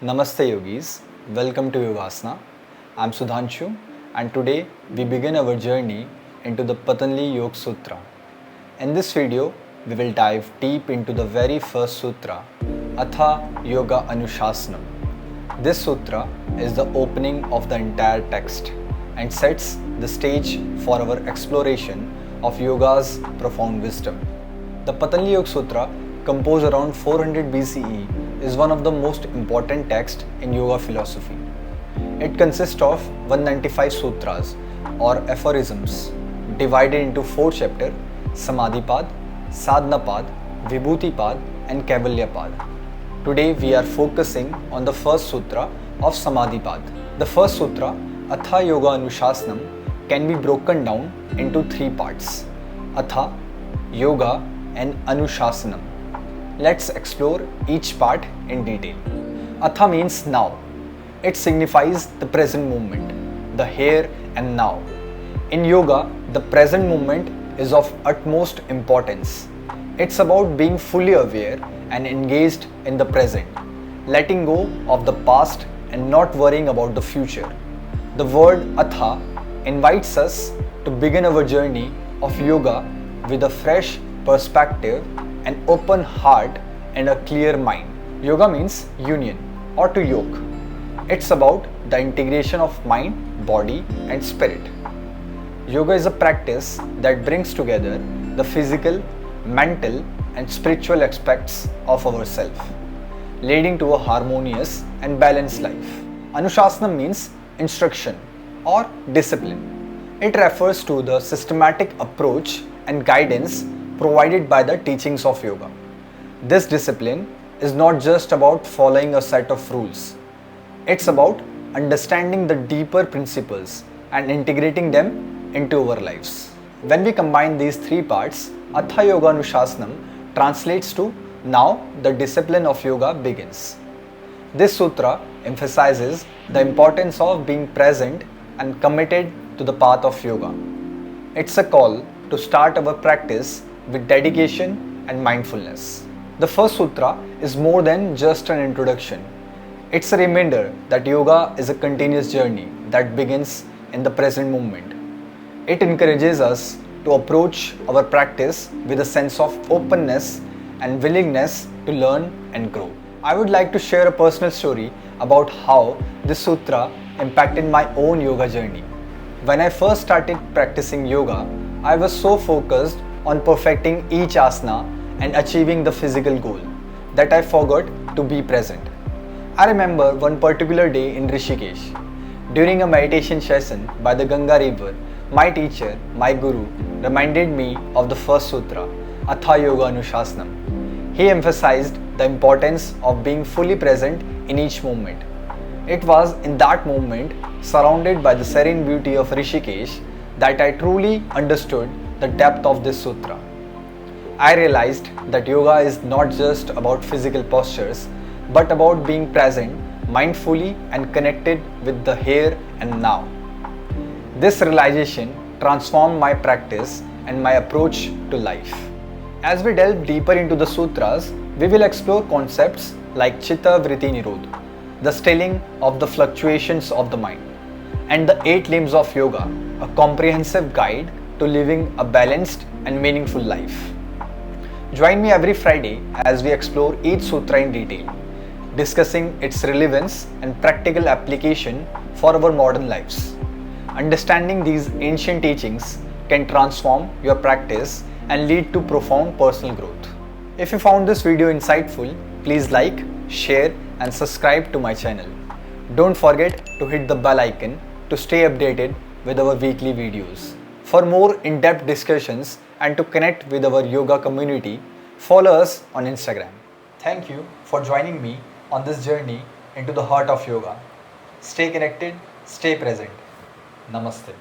Namaste Yogis, welcome to Yog Asana. I am Sudhanshu and today we begin our journey into the Patanjali Yog Sutra. In this video, we will dive deep into the very first sutra, Atha Yoganusasanam. This sutra is the opening of the entire text and sets the stage for our exploration of yoga's profound wisdom. The Patanjali Yog Sutra, composed around 400 BCE, is one of the most important texts in yoga philosophy. It consists of 195 sutras or aphorisms divided into 4 chapters: Samadhipad, Sadhanapad, Vibhutipad and Kaivalyapad. Today we are focusing on the first sutra of Samadhipad. The first sutra, Atha Yoganusasanam, can be broken down into 3 parts: Atha, Yoga and Anusasanam. Let's explore each part in detail. Atha means now. It signifies the present moment, the here and now. In yoga, the present moment is of utmost importance. It's about being fully aware and engaged in the present, letting go of the past and not worrying about the future. The word Atha invites us to begin our journey of yoga with a fresh perspective, an open heart and a clear mind. Yoga means union or to yoke. It's about the integration of mind, body and spirit. Yoga is a practice that brings together the physical, mental and spiritual aspects of ourselves, leading to a harmonious and balanced life. Anusasanam means instruction or discipline. It refers to the systematic approach and guidance provided by the teachings of yoga. This discipline is not just about following a set of rules. It's about understanding the deeper principles and integrating them into our lives. When we combine these 3 parts, Atha Yoganusasanam translates to now the discipline of yoga begins. This sutra emphasizes the importance of being present and committed to the path of yoga. It's a call to start our practice with dedication and mindfulness. The first sutra is more than just an introduction. It's a reminder that yoga is a continuous journey that begins in the present moment. It encourages us to approach our practice with a sense of openness and willingness to learn and grow. I would like to share a personal story about how this sutra impacted my own yoga journey. When I first started practicing yoga, I was so focused on perfecting each asana and achieving the physical goal that I forgot to be present. I remember one particular day in Rishikesh. During a meditation session by the Ganga river, my teacher, my guru, reminded me of the first sutra, Atha Yoganusasanam. He emphasized the importance of being fully present in each moment. It was in that moment, surrounded by the serene beauty of Rishikesh, that I truly understood the depth of this sutra. I realized that yoga is not just about physical postures, but about being present, mindfully and connected with the here and now. This realization transformed my practice and my approach to life. As we delve deeper into the sutras, we will explore concepts like Chitta Vritti Nirodhah, the stilling of the fluctuations of the mind, and the 8 limbs of yoga, a comprehensive guide to living a balanced and meaningful life. Join me every Friday as we explore each sutra in detail, discussing its relevance and practical application for our modern lives. Understanding these ancient teachings can transform your practice and lead to profound personal growth. If you found this video insightful, please like, share and subscribe to my channel. Don't forget to hit the bell icon to stay updated with our weekly videos. For more in-depth discussions and to connect with our yoga community, follow us on Instagram. Thank you for joining me on this journey into the heart of yoga. Stay connected, stay present. Namaste.